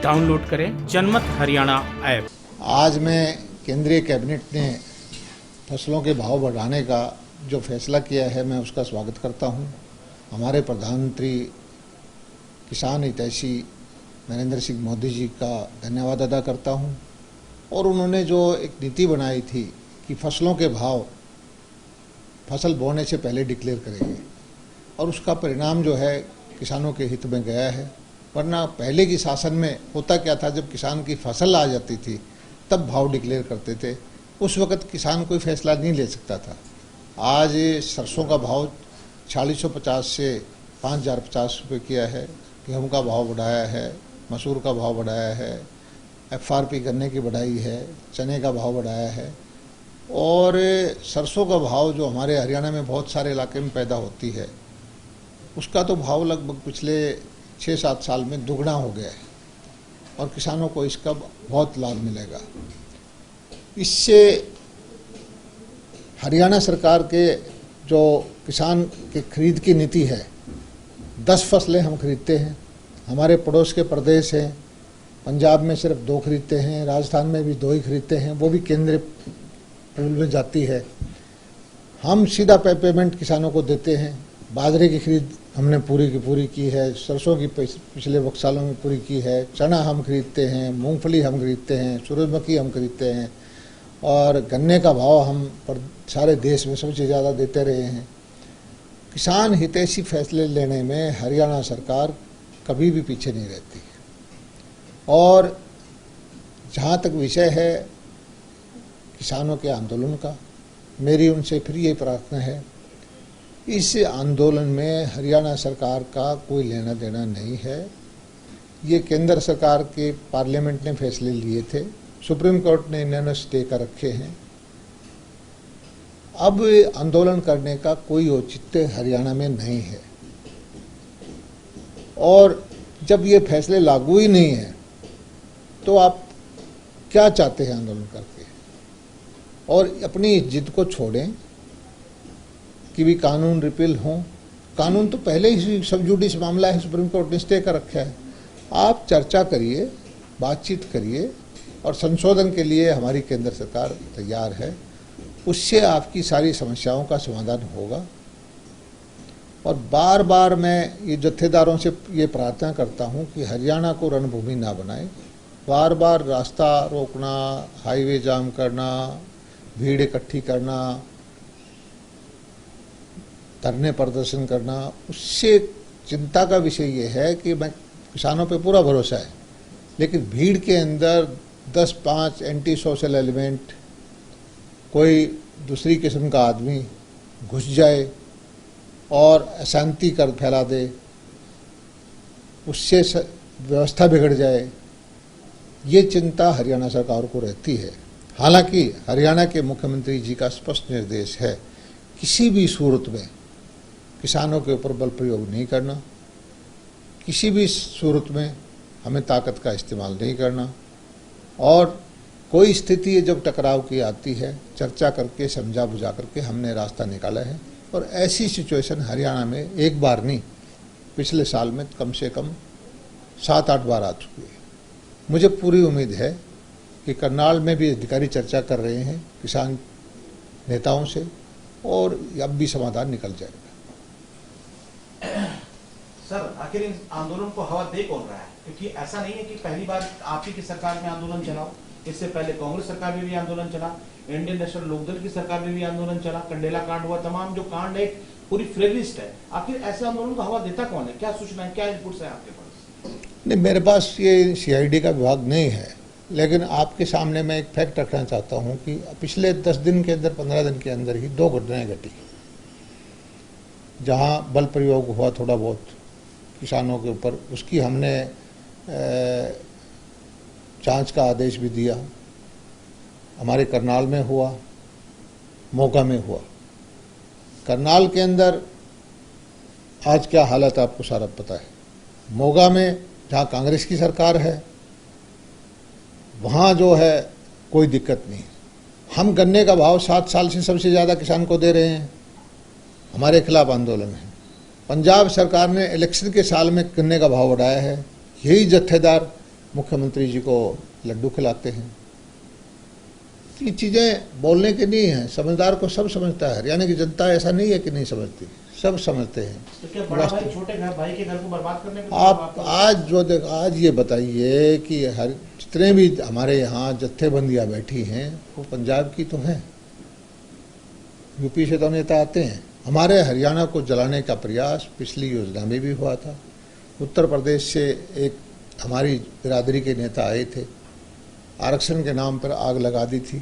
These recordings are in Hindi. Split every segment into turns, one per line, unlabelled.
डाउनलोड करें जनमत हरियाणा ऐप।
आज मैं केंद्रीय कैबिनेट ने फसलों के भाव बढ़ाने का जो फैसला किया है, मैं उसका स्वागत करता हूं। हमारे प्रधानमंत्री किसान हितैषी नरेंद्र सिंह मोदी जी का धन्यवाद अदा करता हूं। और उन्होंने जो एक नीति बनाई थी कि फसलों के भाव फसल बोने से पहले डिक्लेयर करेंगे, और उसका परिणाम जो है किसानों के हित में गया है। वरना पहले की शासन में होता क्या था, जब किसान की फसल आ जाती थी तब भाव डिक्लेयर करते थे। उस वक़्त किसान कोई फैसला नहीं ले सकता था। आज सरसों का भाव 4650 से 5050 रुपये किया है, गेहूँ का भाव बढ़ाया है, मसूर का भाव बढ़ाया है, FRP गन्ने की बढ़ाई है, चने का भाव बढ़ाया है। और सरसों का भाव जो हमारे हरियाणा में बहुत सारे इलाके में पैदा होती है, उसका तो भाव लगभग पिछले 6-7 साल में दुगना हो गया है, और किसानों को इसका बहुत लाभ मिलेगा। इससे हरियाणा सरकार के जो किसान के खरीद की नीति है, 10 फसलें हम खरीदते हैं। हमारे पड़ोस के प्रदेश हैं, पंजाब में सिर्फ 2 खरीदते हैं, राजस्थान में भी 2 ही खरीदते हैं, वो भी केंद्रीय पूल में जाती है। हम सीधा पेमेंट किसानों को देते हैं। बाजरे की खरीद हमने पूरी की पूरी की है, सरसों की पिछले वक्त सालों में पूरी की है, चना हम खरीदते हैं, मूंगफली हम खरीदते हैं, सूरजमुखी हम खरीदते हैं, और गन्ने का भाव हम सारे देश में सबसे ज़्यादा देते रहे हैं। किसान हितैषी फैसले लेने में हरियाणा सरकार कभी भी पीछे नहीं रहती। और जहाँ तक विषय है किसानों के आंदोलन का, मेरी उनसे फिर ये प्रार्थना है, इस आंदोलन में हरियाणा सरकार का कोई लेना देना नहीं है। ये केंद्र सरकार के पार्लियामेंट ने फैसले लिए थे, सुप्रीम कोर्ट ने इन्होंने स्टे कर रखे हैं। अब आंदोलन करने का कोई औचित्य हरियाणा में नहीं है, और जब ये फैसले लागू ही नहीं है तो आप क्या चाहते हैं आंदोलन करके? और अपनी जिद को छोड़ें कि भी कानून रिपील हो। कानून तो पहले ही सब जुडिस मामला है, सुप्रीम कोर्ट ने स्टे कर रखा है। आप चर्चा करिए, बातचीत करिए, और संशोधन के लिए हमारी केंद्र सरकार तैयार है। उससे आपकी सारी समस्याओं का समाधान होगा। और बार बार मैं ये जत्थेदारों से ये प्रार्थना करता हूँ कि हरियाणा को रणभूमि ना बनाएं। बार बार रास्ता रोकना, हाईवे जाम करना, भीड़ इकट्ठी करना, धरने प्रदर्शन करना, उससे चिंता का विषय ये है कि मैं किसानों पे पूरा भरोसा है, लेकिन भीड़ के अंदर 10-5 एंटी सोशल एलिमेंट, कोई दूसरी किस्म का आदमी घुस जाए और अशांति कर फैला दे, उससे व्यवस्था बिगड़ जाए, ये चिंता हरियाणा सरकार को रहती है। हालांकि हरियाणा के मुख्यमंत्री जी का स्पष्ट निर्देश है, किसी भी सूरत में किसानों के ऊपर बल प्रयोग नहीं करना, किसी भी सूरत में हमें ताकत का इस्तेमाल नहीं करना, और कोई स्थिति जब टकराव की आती है, चर्चा करके समझा बुझा करके हमने रास्ता निकाला है। और ऐसी सिचुएशन हरियाणा में एक बार नहीं, पिछले साल में कम से कम 7-8 बार आ चुकी है। मुझे पूरी उम्मीद है कि करनाल में भी अधिकारी चर्चा कर रहे हैं किसान नेताओं से, और अब भी समाधान निकल जाएगा।
सर, आखिर इस आंदोलन को हवा दे कौन रहा है? क्योंकि ऐसा नहीं है कि पहली बार आप ही की सरकार में आंदोलन चला, इससे पहले कांग्रेस सरकार में भी आंदोलन चला, इंडियन नेशनल लोकदल की सरकार में भी आंदोलन चला, कंडेला कांड हुआ, तमाम जो कांड एक पूरी फेवरिस्ट है। आखिर ऐसे आंदोलन को हवा देता कौन है? क्या सूचना है, क्या इनपुट्स है आपके पास?
नहीं, मेरे पास ये CID का विभाग नहीं है, लेकिन आपके सामने मैं एक फैक्ट रखना चाहता हूँ कि पिछले 10 दिन के अंदर, 15 दिन के अंदर ही 2 घटनाएं घटी, जहाँ बल प्रयोग हुआ थोड़ा बहुत किसानों के ऊपर। उसकी हमने जांच का आदेश भी दिया। हमारे करनाल में हुआ, मोगा में हुआ। करनाल के अंदर आज क्या हालत आपको सारा पता है। मोगा में जहाँ कांग्रेस की सरकार है, वहाँ जो है कोई दिक्कत नहीं। हम गन्ने का भाव 7 साल से सबसे ज़्यादा किसान को दे रहे हैं, हमारे खिलाफ आंदोलन है। पंजाब सरकार ने इलेक्शन के साल में गन्ने का भाव बढ़ाया है, यही जत्थेदार मुख्यमंत्री जी को लड्डू खिलाते हैं। ये चीज़ें बोलने की नहीं है, समझदार को सब समझता है। हरियाणा की जनता ऐसा नहीं है कि नहीं समझती, सब समझते हैं।
तो क्या बड़ा भाई छोटे भाई के घर को बर्बाद करने में
आप आज ये बताइए कि हर जितने भी हमारे यहाँ जत्थेबंदियाँ बैठी हैं वो पंजाब की तो हैं, यूपी से तो नेता आते हैं। हमारे हरियाणा को जलाने का प्रयास पिछली योजना में भी हुआ था। उत्तर प्रदेश से एक हमारी बिरादरी के नेता आए थे, आरक्षण के नाम पर आग लगा दी थी,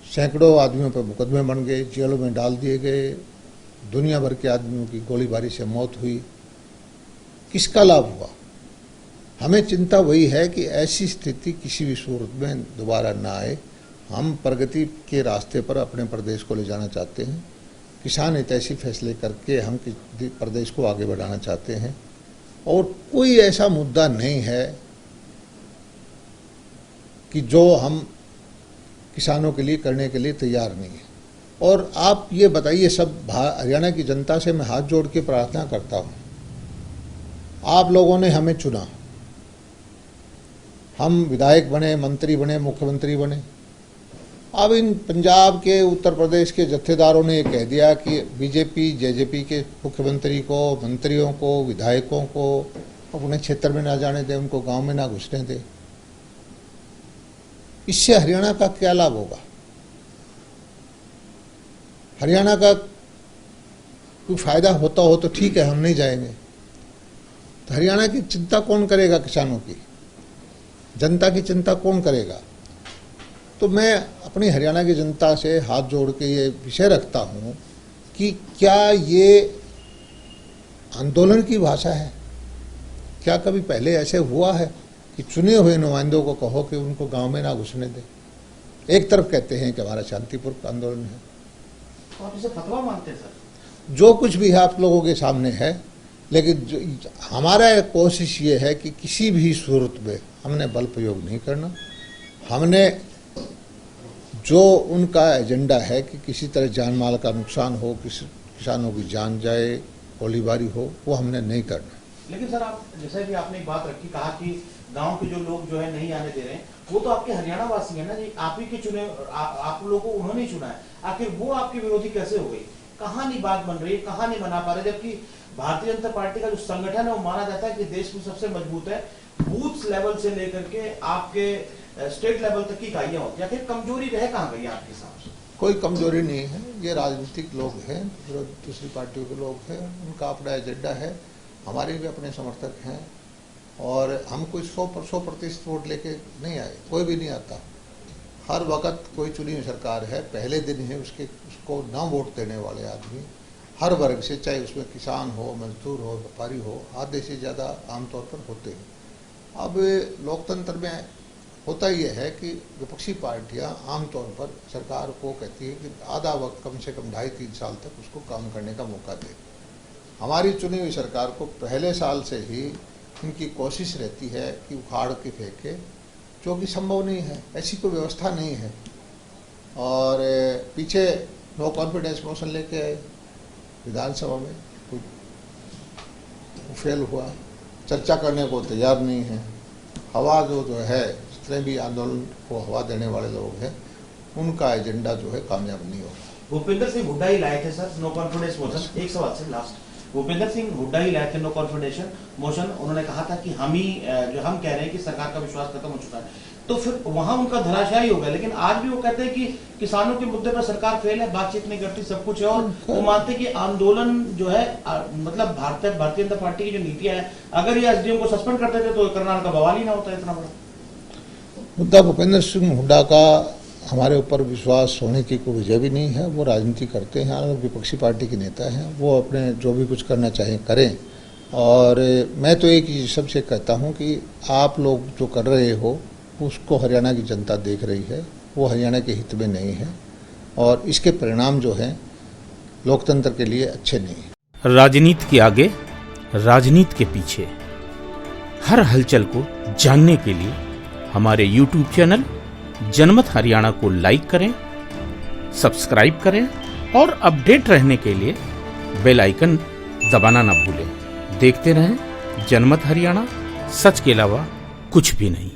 सैकड़ों आदमियों पर मुकदमे बन गए, जेलों में डाल दिए गए, दुनिया भर के आदमियों की गोलीबारी से मौत हुई। किसका लाभ हुआ? हमें चिंता वही है कि ऐसी स्थिति किसी भी सूरत में दोबारा ना आए। हम प्रगति के रास्ते पर अपने प्रदेश को ले जाना चाहते हैं। किसान हितैषी फैसले करके हम प्रदेश को आगे बढ़ाना चाहते हैं और कोई ऐसा मुद्दा नहीं है कि जो हम किसानों के लिए करने के लिए तैयार नहीं है। और आप ये बताइए, सब हरियाणा की जनता से मैं हाथ जोड़ के प्रार्थना करता हूँ, आप लोगों ने हमें चुना, हम विधायक बने, मंत्री बने, मुख्यमंत्री बने। अब इन पंजाब के, उत्तर प्रदेश के जत्थेदारों ने ये कह दिया कि बीजेपी जेजेपी के मुख्यमंत्री को, मंत्रियों को, विधायकों को अपने क्षेत्र में ना जाने दें, उनको गांव में ना घुसने दें। इससे हरियाणा का क्या लाभ होगा? हरियाणा का कोई फायदा होता हो तो ठीक है, हम नहीं जाएंगे। तो हरियाणा की चिंता कौन करेगा? किसानों की, जनता की चिंता कौन करेगा? तो मैं अपनी हरियाणा की जनता से हाथ जोड़ के ये विषय रखता हूँ कि क्या ये आंदोलन की भाषा है? क्या कभी पहले ऐसे हुआ है कि चुने हुए नुमाइंदों को कहो कि उनको गांव में ना घुसने दे? एक तरफ कहते हैं कि हमारा शांतिपूर्ण आंदोलन है,
तो आप इसे फतवा मानते हैं सर?
जो कुछ भी है आप लोगों के सामने है, लेकिन हमारा कोशिश ये है कि किसी भी सूरत में हमने बल प्रयोग नहीं करना। हमने जो उनका एजेंडा है कि किसी तरह जान माल का नुकसान हो, किसानों की जान जाए, गोलीबारी हो, वो हमने नहीं करना।
लेकिन सर, आप जैसे भी आपने एक बात रखी, कहा कि गांव के जो लोग जो है नहीं आने दे रहे हैं, वो तो आपके हरियाणा वासी है ना जी, आप ही के चुने, आप लोगों को उन्होंने चुना है। आखिर वो आपके विरोधी कैसे हो गई? कहाँ नहीं बात बन रही है, कहाँ नहीं बना पा रहे? जबकि भारतीय जनता पार्टी का जो संगठन है वो माना जाता है कि देश में सबसे मजबूत है, बूथ लेवल से लेकर के आपके स्टेट लेवल तक की इकाइयां होती है। फिर कमजोरी रह कहाँ गई आपके हिसाब से?
कोई कमजोरी नहीं है, ये राजनीतिक लोग हैं, दूसरी पार्टियों के लोग हैं, उनका अपना एजेंडा है, हमारे भी अपने समर्थक हैं और हम कोई 100% वोट लेके नहीं आए, कोई भी नहीं आता। हर वक्त कोई चुनी हुई सरकार है, पहले दिन है उसको ना वोट देने वाले आदमी हर वर्ग से, चाहे उसमें किसान हो, मजदूर हो, व्यापारी हो, आधे से ज़्यादा आमतौर पर होते हैं। अब लोकतंत्र में होता यह है कि विपक्षी पार्टियां आमतौर पर सरकार को कहती है कि आधा वक्त, कम से कम 2.5-3 साल तक उसको काम करने का मौका दे। हमारी चुनी हुई सरकार को पहले साल से ही इनकी कोशिश रहती है कि उखाड़ के फेंके, जो कि संभव नहीं है, ऐसी कोई व्यवस्था नहीं है। और पीछे नो कॉन्फिडेंस मोशन लेके आए विधानसभा में, कोई फेल हुआ, चर्चा करने को तैयार नहीं है। हवा जो है, जितने भी आंदोलन को हवा देने वाले लोग हैं, उनका एजेंडा जो है कामयाब नहीं होगा।
भूपेंद्र सिंह हुड्डा ही लाए थे सर नो कॉन्फिडेंस मोशन। एक सवाल से लास्ट, भूपेंद्र सिंह हुड्डा ही लाए थे नो कॉन्फिडेंस मोशन। उन्होंने कहा था कि हम कह रहे हैं कि सरकार का विश्वास खत्म हो चुका है, तो फिर वहां उनका धराशायी हो गया। लेकिन आज भी वो कहते हैं कि किसानों के मुद्दे पर सरकार फेल है, बातचीत नहीं करती, सब कुछ है, और वो मानते हैं कि आंदोलन जो है मतलब भारतीय जनता पार्टी की जो नीतियां है, अगर ये एसडीएम को सस्पेंड कर देते तो करनाल का बवाल ही ना होता इतना बड़ा।
मुद्दा भूपेंद्र सिंह हुड्डा का हमारे ऊपर विश्वास होने की कोई वजह भी नहीं है। वो राजनीति करते हैं, विपक्षी पार्टी के नेता हैं, वो अपने जो भी कुछ करना चाहें करें। और मैं तो एक ही सबसे कहता हूं कि आप लोग जो कर रहे हो उसको हरियाणा की जनता देख रही है, वो हरियाणा के हित में नहीं है और इसके परिणाम जो हैं लोकतंत्र के लिए अच्छे नहीं हैं।
राजनीति के आगे, राजनीति के पीछे, हर हलचल को जानने के लिए हमारे YouTube चैनल जनमत हरियाणा को लाइक करें, सब्सक्राइब करें और अपडेट रहने के लिए बेल आइकन दबाना ना भूलें। देखते रहें जनमत हरियाणा, सच के अलावा कुछ भी नहीं।